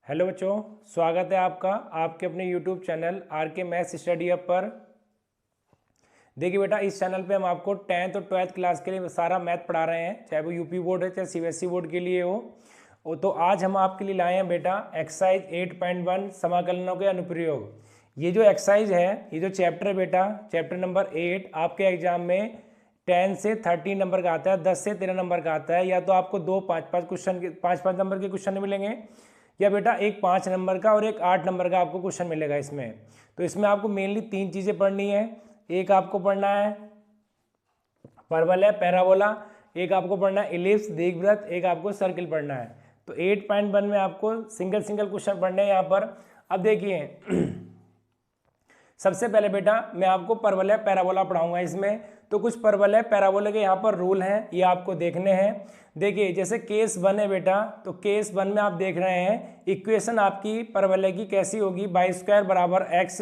Hello बच्चों, स्वागत है आपका आपके अपने यूट्यूब चैनल आर के मैथ्स स्टडी हब पर। देखिए बेटा, इस चैनल पे हम आपको 10th और 12th क्लास के लिए सारा मैथ पढ़ा रहे हैं, चाहे वो यूपी बोर्ड है चाहे सीबीएसई बोर्ड के लिए हो। तो आज हम आपके लिए लाए हैं बेटा एक्सरसाइज 8.1 समाकलनों के अनुप्रयोग। ये जो एक्सरसाइज है, ये जो चैप्टर है बेटा, चैप्टर नंबर 8 आपके एग्जाम में 10 से 13 नंबर का आता है, 10 से 13 नंबर का आता है। या तो आपको दो 5-5 क्वेश्चन के 5-5 नंबर के क्वेश्चन मिलेंगे, या बेटा एक 5 नंबर का और एक 8 नंबर का आपको क्वेश्चन मिलेगा इसमें। तो इसमें आपको मेनली 3 चीज़ें पढ़नी है। एक आपको पढ़ना है परवल है, पैराबोला, एक आपको पढ़ना है इलिप्स, दीर्घवृत्त, एक आपको सर्किल पढ़ना है। तो 8.1 में आपको सिंगल क्वेश्चन पढ़ने हैं यहाँ पर। अब देखिए सबसे पहले बेटा मैं आपको परवल है पैराबोला पढ़ाऊंगा इसमें। तो कुछ परवल है पैराबोला के यहाँ पर रूल हैं, ये आपको देखने हैं। देखिए जैसे केस 1 है बेटा, तो केस 1 में आप देख रहे हैं इक्वेशन आपकी परवलय की कैसी होगी, y² बराबर x,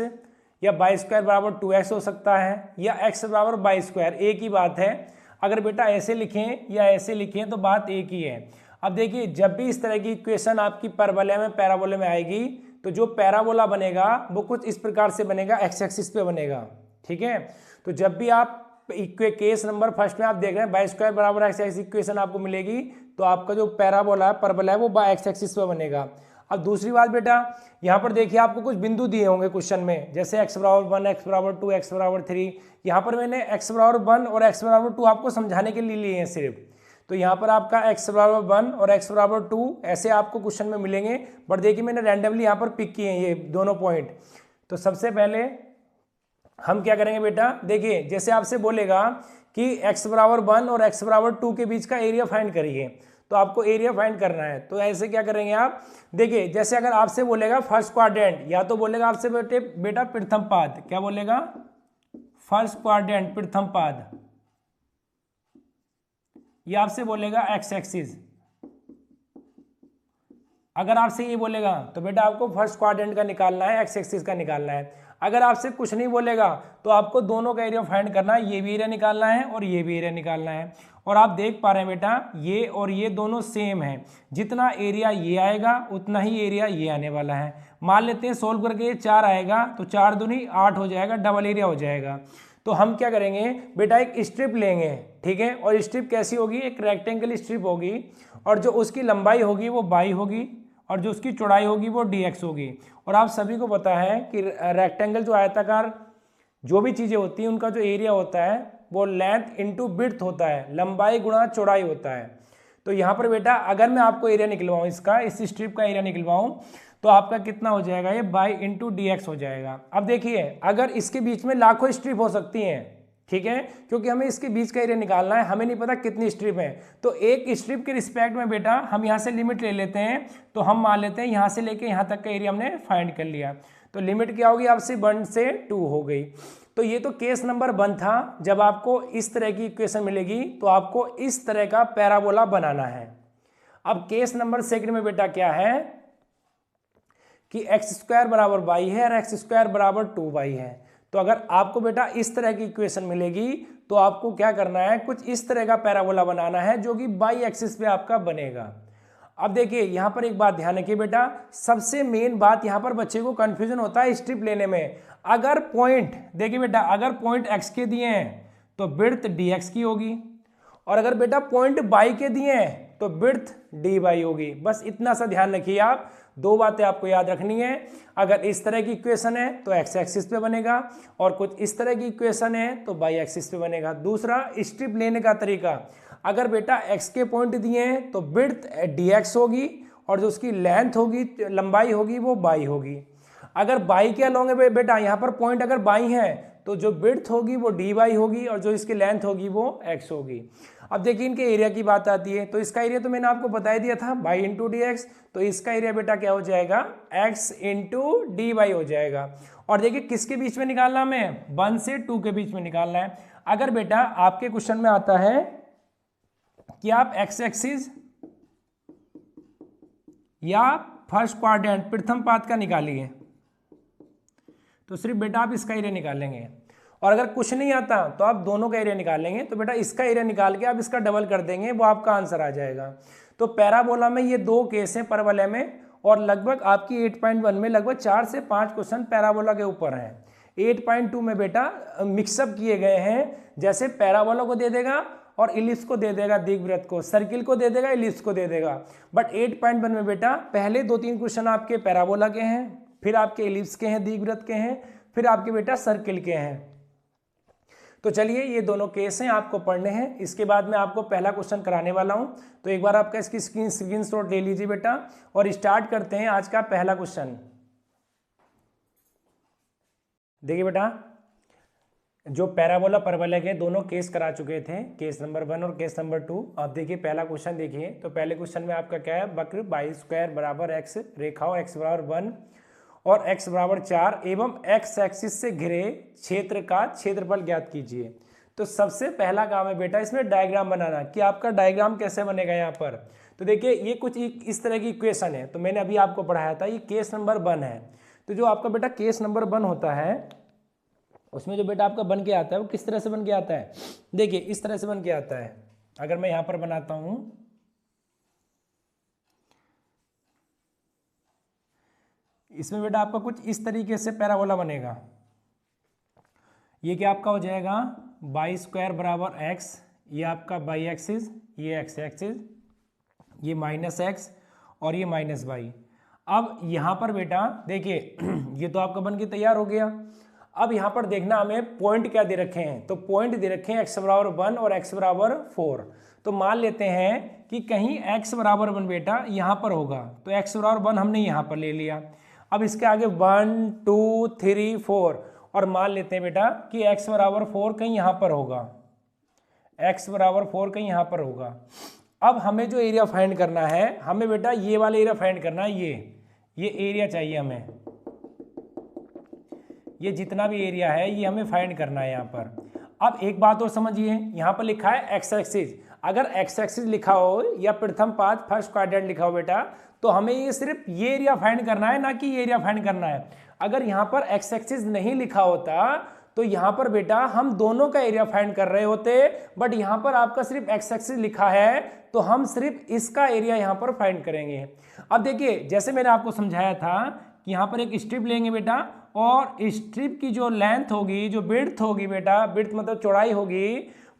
या y² बराबर 2x हो सकता है, या x बराबर y², एक ही बात है। अगर बेटा ऐसे लिखें या ऐसे लिखें तो बात एक ही है। अब देखिए जब भी इस तरह की इक्वेशन आपकी परवलय में पैराबोला में आएगी तो जो पैराबोला बनेगा वो कुछ इस प्रकार से बनेगा, एक्स एक्सिस पे बनेगा। ठीक है, तो जब भी आप केस नंबर फर्स्ट में आप देख रहे हैं y² बराबर एक्स एक्सिस इक्वेशन आपको मिलेगी, तो आपका जो पैराबोला है परवलय है वो एक्स एक्सिस पे बनेगा। अब दूसरी बात बेटा, यहाँ पर देखिए आपको कुछ बिंदु दिए होंगे क्वेश्चन में, जैसे x बराबर 1, x बराबर 2, x बराबर 3। यहाँ पर मैंने x बराबर 1 और x बराबर 2 आपको समझाने के लिए लिए हैं सिर्फ। तो यहाँ पर आपका x बराबर 1 और x बराबर 2 ऐसे आपको क्वेश्चन में मिलेंगे। बट देखिए मैंने रैंडमली यहाँ पर पिक किए हैं ये दोनों पॉइंट। तो सबसे पहले हम क्या करेंगे बेटा, देखिए जैसे आपसे बोलेगा कि x बराबर 1 और x बराबर 2 के बीच का एरिया फाइंड करिए, तो आपको एरिया फाइंड करना है। तो ऐसे क्या करेंगे आप, देखिए जैसे अगर आपसे बोलेगा फर्स्ट क्वाड्रेंट, या तो बोलेगा आपसे बेटा प्रथम पाद, क्या बोलेगा, फर्स्ट क्वाड्रेंट प्रथम पाद, या आपसे बोलेगा एक्स एक्सिस। अगर आपसे ये बोलेगा तो बेटा आपको फर्स्ट क्वाड्रेंट का निकालना है, एक्स एक्सिस का निकालना है। अगर आपसे कुछ नहीं बोलेगा तो आपको दोनों का एरिया फाइंड करना है, ये भी एरिया निकालना है और ये भी एरिया निकालना है। और आप देख पा रहे हैं बेटा ये और ये दोनों सेम है, जितना एरिया ये आएगा उतना ही एरिया ये आने वाला है। मान लेते हैं सोल्व करके ये 4 आएगा, तो 4 दूनी 8 हो जाएगा, डबल एरिया हो जाएगा। तो हम क्या करेंगे बेटा, एक स्ट्रिप लेंगे, ठीक है, और स्ट्रिप कैसी होगी, एक रेक्टेंगल स्ट्रिप होगी, और जो उसकी लंबाई होगी वो बाई होगी, और जो उसकी चौड़ाई होगी वो dx होगी। और आप सभी को पता है कि रेक्टेंगल जो आयताकार जो भी चीज़ें होती हैं उनका जो एरिया होता है वो लेंथ इंटू विड्थ होता है, लंबाई गुणा चौड़ाई होता है। तो यहाँ पर बेटा अगर मैं आपको एरिया निकलवाऊँ इसका, इस स्ट्रिप का एरिया निकलवाऊँ, तो आपका कितना हो जाएगा, ये बाई इंटू dx हो जाएगा। अब देखिए अगर इसके बीच में लाखों स्ट्रिप हो सकती हैं, ठीक है, क्योंकि हमें इसके बीच का एरिया निकालना है, हमें नहीं पता कितनी स्ट्रिप है। तो एक स्ट्रिप के रिस्पेक्ट में बेटा हम यहाँ से लिमिट ले लेते हैं। तो हम मान लेते हैं यहाँ से लेके यहाँ तक का एरिया हमने फाइंड कर लिया। तो लिमिट क्या होगी आपसे, 1 से 2 हो गई। तो ये तो केस नंबर 1 था, जब आपको इस तरह की इक्वेशन मिलेगी तो आपको इस तरह का पैराबोला बनाना है। अब केस नंबर 2 में बेटा क्या है कि x² बराबर y है और x² बराबर 2y है। तो अगर आपको बेटा इस तरह की इक्वेशन मिलेगी तो आपको क्या करना है, कुछ इस तरह का पैराबोला बनाना है जो कि बाई एक्सिस पे आपका बनेगा। अब देखिए यहाँ पर एक बात ध्यान रखिए बेटा, सबसे मेन बात यहाँ पर बच्चे को कंफ्यूजन होता है स्ट्रिप लेने में। अगर पॉइंट, देखिए बेटा अगर पॉइंट x के दिए हैं तो विड्थ dx की होगी, और अगर बेटा पॉइंट y के दिए हैं तो विड्थ dy होगी। बस इतना सा ध्यान रखिए आप, दो बातें आपको याद रखनी है। अगर इस तरह की इक्वेशन है तो एक्स एक्सिस पे बनेगा, और कुछ इस तरह की इक्वेशन है तो बाई एक्सिस पे बनेगा। दूसरा स्ट्रिप लेने का तरीका, अगर बेटा x के पॉइंट दिए हैं तो विड्थ dx होगी, और जो उसकी लेंथ होगी, लंबाई होगी, वो बाई होगी। अगर बाई के अलोंग है बेटा, यहाँ पर पॉइंट अगर बाई है तो जो विड्थ होगी वो dy होगी, और जो इसकी लेंथ होगी वो x होगी। अब देखिए इनके एरिया की बात आती है, तो इसका एरिया तो मैंने आपको बता ही दिया था, बाई इंटू dx। तो इसका एरिया बेटा क्या हो जाएगा, x इंटू dy हो जाएगा। और देखिए किसके बीच में निकालना हमें, 1 से 2 के बीच में निकालना है। अगर बेटा आपके क्वेश्चन में आता है कि आप एक्स एक्सिस या फर्स्ट क्वाड्रेंट प्रथम पाद का निकालिए, तो सिर्फ बेटा आप इसका एरिया निकालेंगे। और अगर कुछ नहीं आता तो आप दोनों का एरिया निकालेंगे। तो बेटा इसका एरिया निकाल के आप इसका डबल कर देंगे, वो आपका आंसर आ जाएगा। तो पैराबोला में ये 2 केस हैं परवलय में, और लगभग आपकी 8.1 में लगभग 4 से 5 क्वेश्चन पैराबोला के ऊपर हैं। 8.2 में बेटा मिक्सअप किए गए हैं, जैसे पैराबोला को दे देगा और इलिप्स को दे देगा, दीर्घवृत्त को, सर्किल को दे देगा, इलिप्स को दे देगा। बट 8.1 में बेटा पहले 2-3 क्वेश्चन आपके पैराबोला के हैं, फिर आपके इलिप्स के हैं, दीर्घवृत्त के हैं, फिर आपके बेटा सर्किल के हैं। तो चलिए ये दोनों केस हैं, आपको पढ़ने हैं। इसके बाद मैं आपको पहला क्वेश्चन कराने वाला हूं, तो एक बार आपका इसकी स्क्रीनशॉट ले लीजिए बेटा और स्टार्ट करते हैं आज का पहला क्वेश्चन। देखिए बेटा, जो पैराबोला परवलय के दोनों केस करा चुके थे, केस नंबर 1 और केस नंबर 2। अब देखिए पहला क्वेश्चन देखिए, तो पहले क्वेश्चन में आपका क्या है, वक्र y² बराबर x, रेखाओं x बराबर 1 और x बराबर 4 एवं x एक्सिस से घिरे क्षेत्र का क्षेत्रफल ज्ञात कीजिए। तो सबसे पहला काम है बेटा इसमें डायग्राम बनाना, कि आपका डायग्राम कैसे बनेगा यहाँ पर। तो देखिए ये कुछ इस तरह की इक्वेशन है, तो मैंने अभी आपको पढ़ाया था, ये केस नंबर 1 है। तो जो आपका बेटा केस नंबर 1 होता है, उसमें जो बेटा आपका बन के आता है वो किस तरह से बन के आता है, देखिए इस तरह से बन के आता है। अगर मैं यहाँ पर बनाता हूँ, इसमें बेटा आपका कुछ इस तरीके से पैराबोला बनेगा। ये क्या आपका हो जाएगा y² बराबर x, ये आपका y एक्सिस, ये x एक्सिस, ये -x और ये -y। अब यहाँ पर बेटा देखिए ये तो आपका बन के तैयार हो गया। अब यहाँ पर देखना हमें पॉइंट क्या दे रखे हैं, तो पॉइंट दे रखे हैं x बराबर 1 और x बराबर 4। तो मान लेते हैं कि कहीं x बराबर 1 बेटा यहाँ पर होगा, तो x बराबर 1 हमने यहाँ पर ले लिया। अब इसके आगे 1 2 3 4 और मान लेते हैं बेटा कि x बराबर 4 कहीं यहाँ पर होगा, x बराबर 4 कहीं यहाँ पर होगा। अब हमें जो एरिया फाइंड करना है, हमें बेटा ये वाला एरिया फाइंड करना है, ये एरिया चाहिए हमें, ये जितना भी एरिया है ये हमें फाइंड करना है यहाँ पर। अब एक बात और समझिए, यहाँ पर लिखा है x एक्सिस, अगर x एक्सिस लिखा हो या प्रथम पाद फर्स्ट क्वाड्रेंट लिखा हो बेटा, तो हमें ये सिर्फ ये एरिया फाइंड करना है, ना कि ये एरिया फाइंड करना है। अगर यहाँ पर x एक्सिस नहीं लिखा होता तो यहाँ पर बेटा हम दोनों का एरिया फाइंड कर रहे होते, बट यहाँ पर आपका सिर्फ x एक्सिस लिखा है, तो हम सिर्फ इसका एरिया यहाँ पर फाइंड करेंगे। अब देखिए जैसे मैंने आपको समझाया था कि यहाँ पर एक स्ट्रिप लेंगे बेटा, और स्ट्रिप की जो लेंथ होगी, जो विड्थ होगी बेटा, विड्थ मतलब चौड़ाई होगी,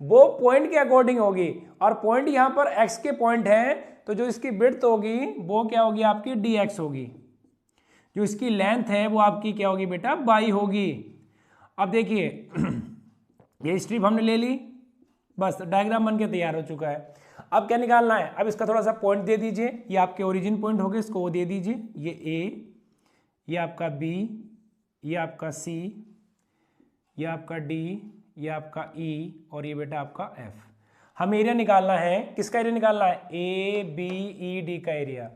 वो पॉइंट के अकॉर्डिंग होगी, और पॉइंट यहाँ पर x के पॉइंट है, तो जो इसकी विड्थ होगी वो क्या होगी आपकी dx होगी, जो इसकी लेंथ है वो आपकी क्या होगी बेटा y होगी। अब देखिए ये स्ट्रिप हमने ले ली, बस डायग्राम बन के तैयार हो चुका है। अब क्या निकालना है, अब इसका थोड़ा सा पॉइंट दे दीजिए, ये आपके ओरिजिन पॉइंट हो गए, इसको वो दे दीजिए, ये A, ये आपका B, ये आपका C, ये आपका D, ये आपका E और ये बेटा आपका F। हम एरिया निकालना है, किसका एरिया निकालना है, A B E D का एरिया।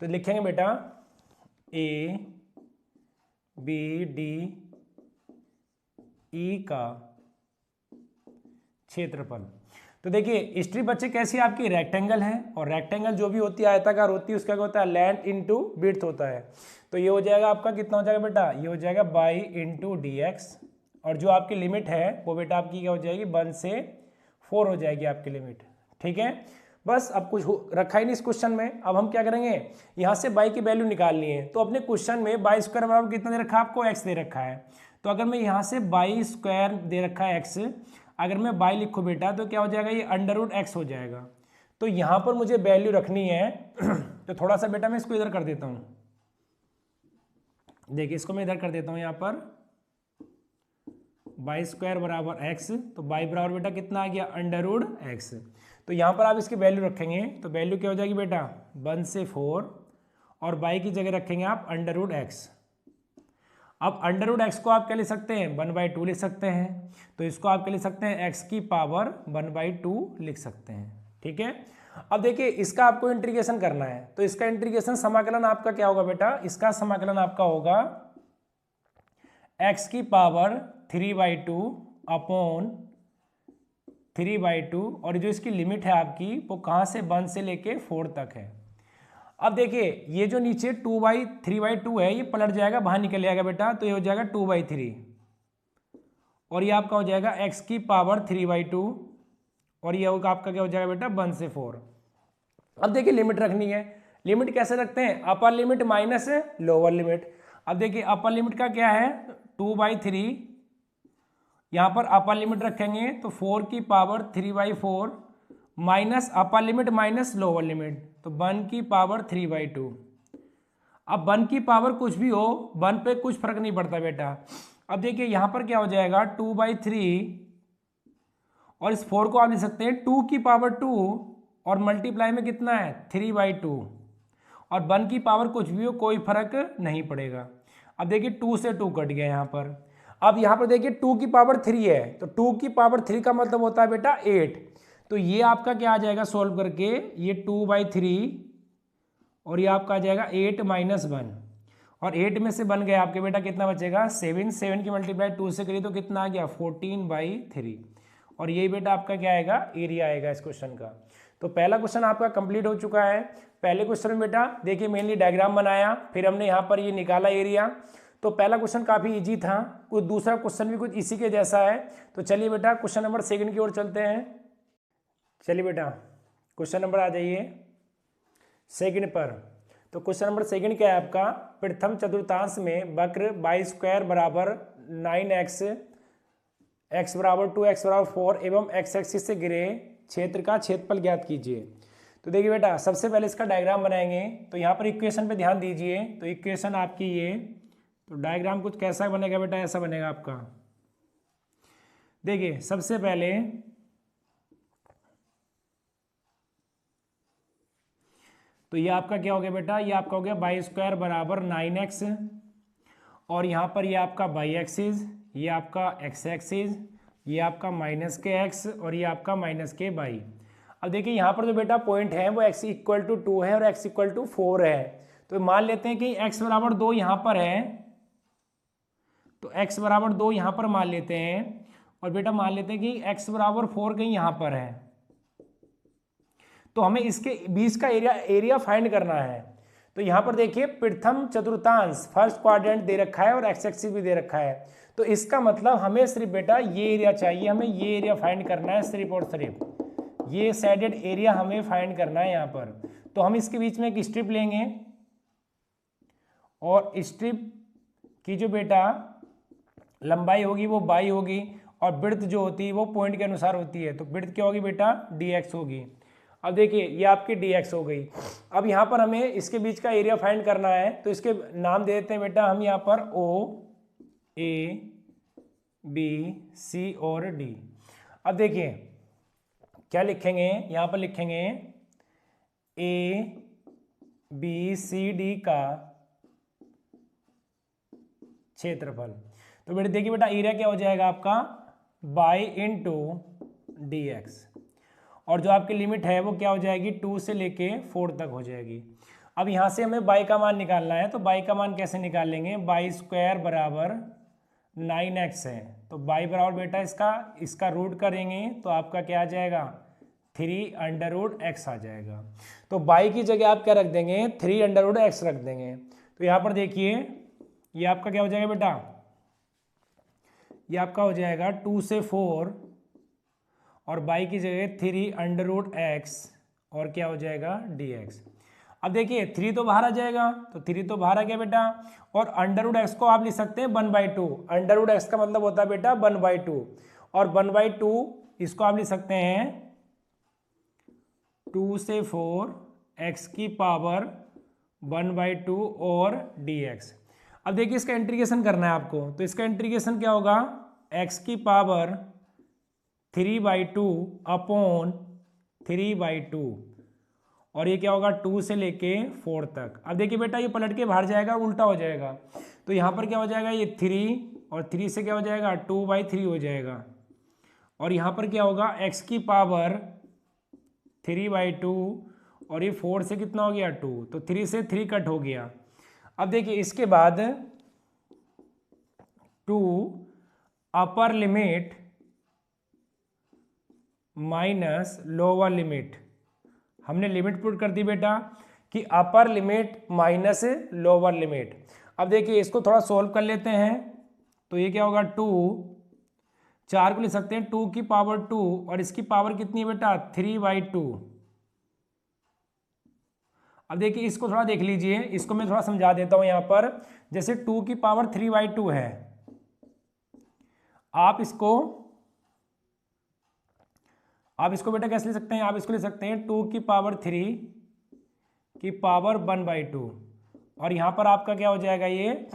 तो लिखेंगे बेटा A B D E का क्षेत्रफल। तो देखिए स्ट्रिप बच्चे कैसी आपकी रेक्टेंगल है, और रेक्टेंगल जो भी होती है आयताकार होती है, उसका क्या होता है लेंथ इंटू विड्थ होता है। तो ये हो जाएगा आपका कितना हो जाएगा बेटा, ये हो जाएगा y इंटू dx, और जो आपकी लिमिट है वो बेटा आपकी क्या हो जाएगी 1 से 4 हो जाएगी आपकी लिमिट। ठीक है, बस अब कुछ रखा ही नहीं इस क्वेश्चन में। अब हम क्या करेंगे, यहाँ से y की वैल्यू निकालनी है। तो अपने क्वेश्चन में y² बराबर कितना दे रखा है आपको, x दे रखा है। तो अगर मैं यहाँ से y² दे रखा है x, अगर मैं y लिखूँ बेटा तो क्या हो जाएगा, ये √x हो जाएगा। तो यहाँ पर मुझे वैल्यू रखनी है तो थोड़ा सा बेटा मैं इसको इधर कर देता हूँ, देखिए इसको मैं इधर कर देता हूँ यहाँ पर y² बराबर x, तो y बराबर बेटा कितना आ गया √x। तो यहाँ पर आप इसकी वैल्यू रखेंगे तो वैल्यू क्या हो जाएगी बेटा 1 से 4, और y की जगह रखेंगे आप √x। अब √x को आप क्या लिख सकते हैं 1/2 लिख सकते हैं, तो इसको आप क्या लिख सकते हैं x की पावर 1/2 लिख सकते हैं। ठीक है, अब देखिए इसका आपको इंटीग्रेशन करना है, तो इसका इंटीग्रेशन समाकलन आपका क्या होगा बेटा, इसका समाकलन आपका होगा x की पावर 3/2 अपॉन 3/2, और जो इसकी लिमिट है आपकी वो कहाँ से 1 से लेके 4 तक है। अब देखिए ये जो नीचे 3/2 है ये पलट जाएगा, बाहर निकल जाएगा बेटा, तो ये हो जाएगा 2/3, और ये आपका हो जाएगा x की पावर 3/2, और ये होगा आपका क्या हो जाएगा बेटा 1 से 4। अब देखिए लिमिट रखनी है, लिमिट कैसे रखते हैं, upper limit minus lower limit. अब देखिए अपर लिमिट का क्या है 2/3, यहाँ पर अपर लिमिट रखेंगे तो 4 की power 3/4 minus upper limit minus lower limit तो 1 की पावर 3/2। अब 1 की पावर कुछ भी हो 1 पे कुछ फर्क नहीं पड़ता बेटा। अब देखिए यहाँ पर क्या हो जाएगा 2/3 और इस 4 को आप लिख सकते हैं 2 की पावर 2 और मल्टीप्लाई में कितना है 3/2 और 1 की पावर कुछ भी हो कोई फर्क नहीं पड़ेगा। अब देखिए 2 से 2 कट गया यहाँ पर। अब यहाँ पर देखिए 2 की पावर 3 है तो 2 की पावर 3 का मतलब होता है बेटा 8। तो ये आपका क्या आ जाएगा सॉल्व करके, ये 2/3 और ये आपका आ जाएगा 8 - 1 और 8 में से बन गया आपके बेटा कितना बचेगा 7। 7 की मल्टीप्लाई 2 से करिए तो कितना आ गया 14/3 और यही बेटा आपका क्या आएगा एरिया आएगा इस क्वेश्चन का। तो पहला क्वेश्चन आपका कंप्लीट हो चुका है। पहले क्वेश्चन में बेटा देखिए मेनली डायग्राम बनाया, फिर हमने यहाँ पर ये निकाला एरिया। तो पहला क्वेश्चन काफ़ी इजी था, कुछ दूसरा क्वेश्चन भी कुछ इसी के जैसा है। तो चलिए बेटा क्वेश्चन नंबर 2 की ओर चलते हैं। चलिए बेटा क्वेश्चन नंबर आ जाइए 2 पर। तो क्वेश्चन नंबर 2 क्या है आपका, प्रथम चतुर्थांश में वक्र y² बराबर 9x, x बराबर 2, x बराबर 4 एवं x एक्सिस से गिरे क्षेत्र का क्षेत्रफल ज्ञात कीजिए। तो देखिए बेटा सबसे पहले इसका डायग्राम बनाएंगे। तो यहाँ पर इक्वेशन पे ध्यान दीजिए। तो इक्वेशन आपकी ये, तो डायग्राम कुछ कैसा बनेगा बेटा, ऐसा बनेगा आपका। देखिए सबसे पहले तो ये आपका क्या हो गया बेटा, ये आपका हो गया y² बराबर 9x और यहाँ पर ये आपका y एक्सिस, ये आपका x एक्सिस, ये आपका -kx और ये आपका -ky। अब देखिए यहाँ पर जो बेटा पॉइंट है वो x = 2 है और x = 4 है। तो मान लेते हैं कि x बराबर 2 यहाँ पर है, तो x बराबर 2 यहाँ पर मान लेते हैं और बेटा मान लेते हैं कि x बराबर 4 कहीं यहाँ पर है। तो हमें इसके बीच का एरिया फाइंड करना है। तो यहाँ पर देखिए प्रथम चतुर्थांश फर्स्ट क्वाड्रेंट दे रखा है और एक्स एक्सिस भी दे रखा है। तो इसका मतलब हमें सिर्फ बेटा ये एरिया चाहिए, हमें ये एरिया फाइंड करना है सिर्फ और सिर्फ ये साइडेड एरिया हमें फाइंड करना है यहाँ पर। तो हम इसके बीच में एक स्ट्रिप लेंगे और स्ट्रिप की जो बेटा लंबाई होगी वो बाई होगी और ब्रेड्थ जो होती है वो पॉइंट के अनुसार होती है। तो ब्रेड्थ क्या होगी बेटा dx होगी। अब देखिए ये आपकी dx हो गई। अब यहाँ पर हमें इसके बीच का एरिया फाइंड करना है तो इसके नाम दे देते हैं बेटा हम यहाँ पर O, A, B, C और D। अब देखिए क्या लिखेंगे, यहाँ पर लिखेंगे A, B, C, D का क्षेत्रफल। तो बेटा देखिए बेटा एरिया क्या हो जाएगा आपका बाई इंटू dx और जो आपकी लिमिट है वो क्या हो जाएगी 2 से लेके 4 तक हो जाएगी। अब यहाँ से हमें बाई का मान निकालना है। तो बाई का मान कैसे निकालेंगे, y² बराबर 9x है तो बाई बराबर बेटा इसका रूट करेंगे तो आपका क्या आ जाएगा 3√x आ जाएगा। तो बाई की जगह आप क्या रख देंगे 3√x रख देंगे। तो यहाँ पर देखिए ये आपका क्या हो जाएगा बेटा, ये आपका हो जाएगा 2 से 4 और बाई की जगह 3√x और क्या हो जाएगा dx। अब देखिए 3 तो बाहर आ जाएगा, तो 3 तो बाहर आ गया बेटा और √x को आप लिख सकते हैं 1/2। √x का मतलब होता है बेटा 1/2 और 1/2 इसको आप लिख सकते हैं 2 से 4 x की पावर 1/2 और dx। अब देखिए इसका इंटीग्रेशन करना है आपको। तो इसका इंटीग्रेशन क्या होगा x की पावर 3/2 अपॉन 3/2 और ये क्या होगा 2 से लेके 4 तक। अब देखिए बेटा ये पलट के बाहर जाएगा उल्टा हो जाएगा। तो यहाँ पर क्या हो जाएगा ये 3 और 3 से क्या हो जाएगा 2/3 हो जाएगा और यहाँ पर क्या होगा x की पावर 3/2 और ये 4 से कितना हो गया 2, तो 3 से 3 कट हो गया। अब देखिए इसके बाद 2 upper limit minus lower limit, हमने लिमिट पुट कर दी बेटा कि upper limit minus lower limit. अब देखिए इसको थोड़ा सोल्व कर लेते हैं। तो ये क्या होगा 2, 4 को लिख सकते हैं 2 की पावर 2 और इसकी पावर कितनी है बेटा 3/2। अब देखिए इसको थोड़ा देख लीजिए, इसको मैं थोड़ा समझा देता हूं यहाँ पर। जैसे 2 की पावर 3/2 है, आप इसको बेटा कैसे ले सकते हैं, आप इसको ले सकते हैं 2 की पावर 3 की पावर 1/2, और यहाँ पर आपका क्या हो जाएगा, ये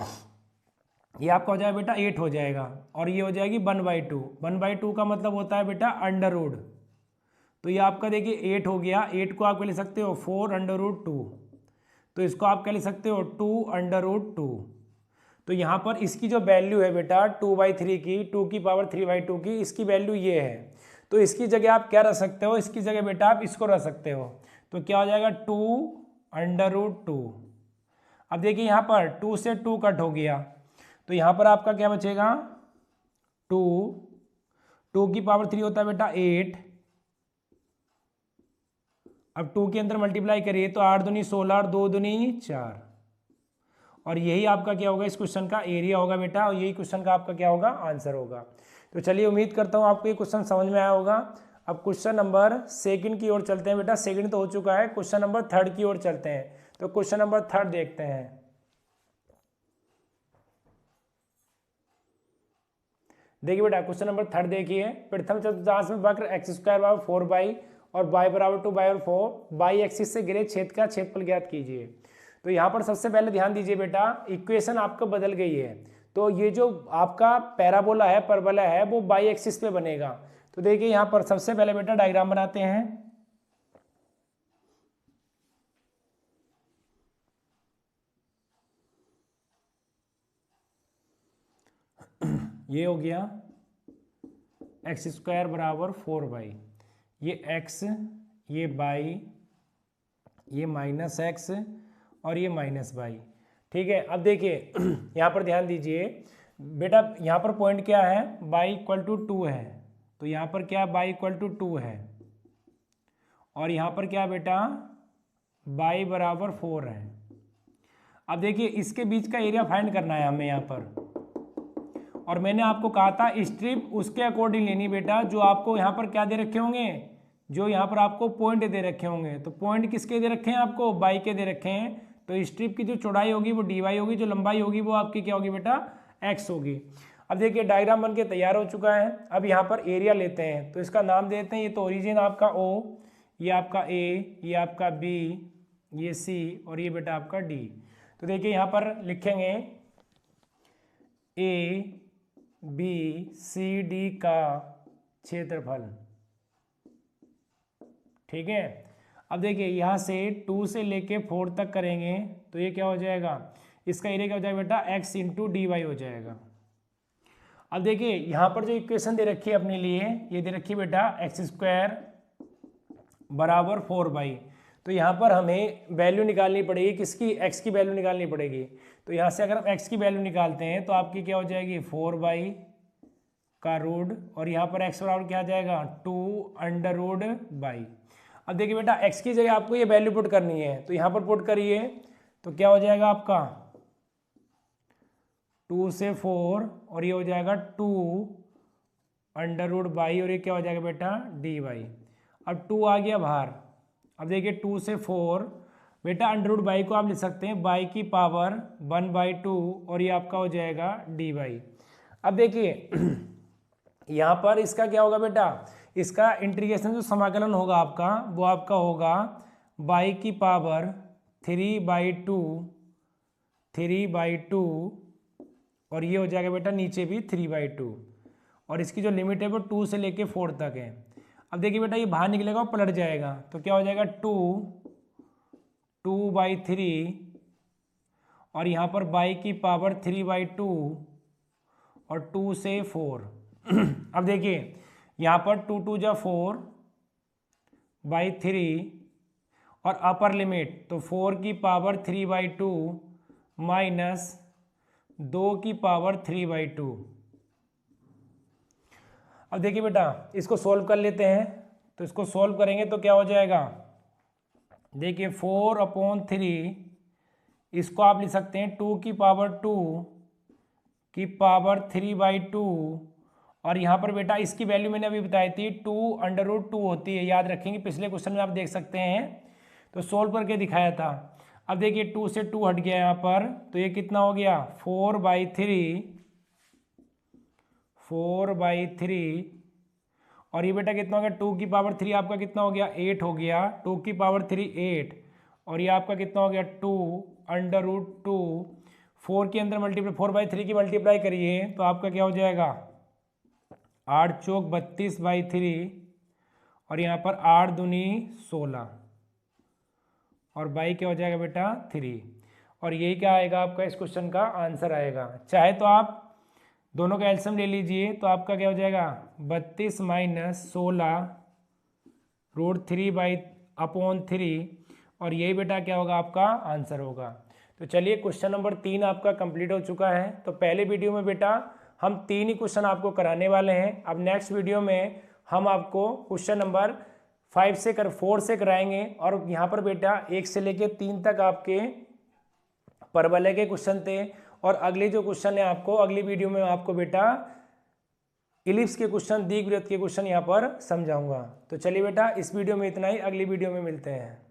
आपका हो जाएगा बेटा 8 हो जाएगा, और ये हो जाएगी 1/2। 1/2 का मतलब होता है बेटा अंडर रूट, तो ये आपका देखिए 8 हो गया। 8 को आप ले सकते हो 4√2, तो इसको आप क्या ले सकते हो 2√2। तो यहाँ पर इसकी जो वैल्यू है बेटा 2/3 की, 2 की पावर 3/2 की, इसकी वैल्यू ये है। तो इसकी जगह आप क्या रख सकते हो, इसकी जगह बेटा आप इसको रख सकते हो। तो क्या हो जाएगा 2√2। अब देखिए यहाँ पर 2 से 2 कट हो गया, तो यहाँ पर आपका क्या बचेगा 2 की पावर 3 होता है बेटा 8। अब 2 के अंदर मल्टीप्लाई करिए तो 8 दूनी 16 और 2 दूनी 4, और यही आपका क्या होगा इस क्वेश्चन का एरिया होगा बेटा, और यही क्वेश्चन का आपका क्या होगा आंसर होगा। तो चलिए उम्मीद करता हूँ आपको ये क्वेश्चन समझ में आया होगा। अब क्वेश्चन नंबर 2 की ओर चलते हैं बेटा, 2 तो हो चुका है, क्वेश्चन नंबर 3 की ओर चलते हैं। तो क्वेश्चन नंबर 3 देखते हैं। देखिए बेटा क्वेश्चन नंबर 3 देखिए, प्रथम चतुर्थांश में वक्र x² 4y और y बराबर 2/4 बाई एक्सिस से घिरे छेद का क्षेत्रफल ज्ञात कीजिए। तो यहाँ पर सबसे पहले ध्यान दीजिए बेटा, इक्वेशन आपको बदल गई है। तो ये जो आपका पैराबोला है, परबोला है, वो बाई एक्सिस पे बनेगा। तो देखिए यहाँ पर सबसे पहले बेटा डायग्राम बनाते हैं। ये हो गया x² बराबर 4y, ये x, ये y, ये -x और ये -y। ठीक है, अब देखिए यहाँ पर ध्यान दीजिए बेटा, यहाँ पर पॉइंट क्या है, y = 2 है, तो यहाँ पर क्या y = 2 है, और यहाँ पर क्या बेटा y बराबर 4 है। अब देखिए इसके बीच का एरिया फाइंड करना है हमें यहाँ पर, और मैंने आपको कहा था स्ट्रिप उसके अकॉर्डिंग लेनी बेटा जो आपको यहाँ पर क्या दे रखे होंगे, जो यहाँ पर आपको पॉइंट दे रखे होंगे। तो पॉइंट किसके दे रखे हैं, आपको बाई के दे रखे हैं। तो स्ट्रिप की जो चौड़ाई होगी वो dy होगी, जो लंबाई होगी वो आपकी क्या होगी बेटा x होगी। अब देखिए डायग्राम बन के तैयार हो चुका है। अब यहाँ पर एरिया लेते हैं, तो इसका नाम देते हैं, ये तो ओरिजिन आपका O, ये आपका A, ये आपका B, ये C और ये बेटा आपका D। तो देखिए यहाँ पर लिखेंगे ABCD का क्षेत्रफल। ठीक है, अब देखिए यहाँ से 2 से लेके 4 तक करेंगे तो ये क्या हो जाएगा, इसका एरिया क्या हो जाएगा बेटा x × dy हो जाएगा। अब देखिए यहाँ पर जो इक्वेशन दे रखी है अपने लिए, ये दे रखी है बेटा x² बराबर 4y। तो यहाँ पर हमें वैल्यू निकालनी पड़ेगी, किसकी, x की वैल्यू निकालनी पड़ेगी। तो यहाँ से अगर हम x की वैल्यू निकालते हैं तो आपकी क्या हो जाएगी 4y का रूट, और यहाँ पर x बराबर क्या आ जाएगा 2√y। अब देखिए बेटा x की जगह आपको ये वैल्यू पुट करनी है, तो यहाँ पर पुट करिए तो क्या हो जाएगा आपका 2 से 4 और ये हो जाएगा 2√y, और ये क्या हो जाएगा बेटा dy। अब 2 आ गया बाहर। अब देखिए 2 से 4 बेटा √y को आप लिख सकते हैं y की पावर 1/2 और ये आपका हो जाएगा dy। अब देखिए यहाँ पर इसका क्या होगा बेटा, इसका इंटीग्रेशन जो समाकलन होगा आपका वो आपका होगा y की पावर 3/2 और ये हो जाएगा बेटा नीचे भी 3/2, और इसकी जो लिमिट है वो 2 से लेके 4 तक है। अब देखिए बेटा ये बाहर निकलेगा और पलट जाएगा, तो क्या हो जाएगा 2/3 और यहाँ पर y की पावर 3/2 और 2 से 4। अब देखिए यहाँ पर 2 × 2 = 4/3 और अपर लिमिट तो 4 की पावर 3/2 माइनस 2 की पावर 3/2। अब देखिए बेटा इसको सोल्व कर लेते हैं, तो इसको सोल्व करेंगे तो क्या हो जाएगा, देखिए 4/3, इसको आप लिख सकते हैं 2 की पावर 2 की पावर 3/2, और यहाँ पर बेटा इसकी वैल्यू मैंने अभी बताई थी 2√2 होती है, याद रखेंगे पिछले क्वेश्चन में आप देख सकते हैं। तो सोल्व करके दिखाया था। अब देखिए 2 से 2 हट गया यहाँ पर, तो ये कितना हो गया 4/3 और ये बेटा कितना हो गया 2 की पावर 3 आपका कितना हो गया 8 हो गया, 2 की पावर 3 8 और ये आपका कितना हो गया 2/√2। 4 के अंदर मल्टीप्लाई 4/3 की मल्टीप्लाई करिए तो आपका क्या हो जाएगा 8 चौक 32/3 और यहाँ पर 8 दूनी 16 और बाई क्या हो जाएगा बेटा 3 और यही क्या आएगा आपका इस क्वेश्चन का आंसर आएगा। चाहे तो आप दोनों का एलसीएम ले लीजिए तो आपका क्या हो जाएगा 32 - 16√3/3 और यही बेटा क्या होगा आपका आंसर होगा। तो चलिए क्वेश्चन नंबर 3 आपका कंप्लीट हो चुका है। तो पहले वीडियो में बेटा हम 3 ही क्वेश्चन आपको कराने वाले हैं। अब नेक्स्ट वीडियो में हम आपको क्वेश्चन नंबर 4 से कराएंगे और यहाँ पर बेटा 1 से लेके 3 तक आपके परवलय के क्वेश्चन थे और अगले जो क्वेश्चन है आपको अगली वीडियो में आपको बेटा इलिप्स के क्वेश्चन, दीर्घवृत्त के क्वेश्चन यहाँ पर समझाऊंगा। तो चलिए बेटा इस वीडियो में इतना ही, अगली वीडियो में मिलते हैं।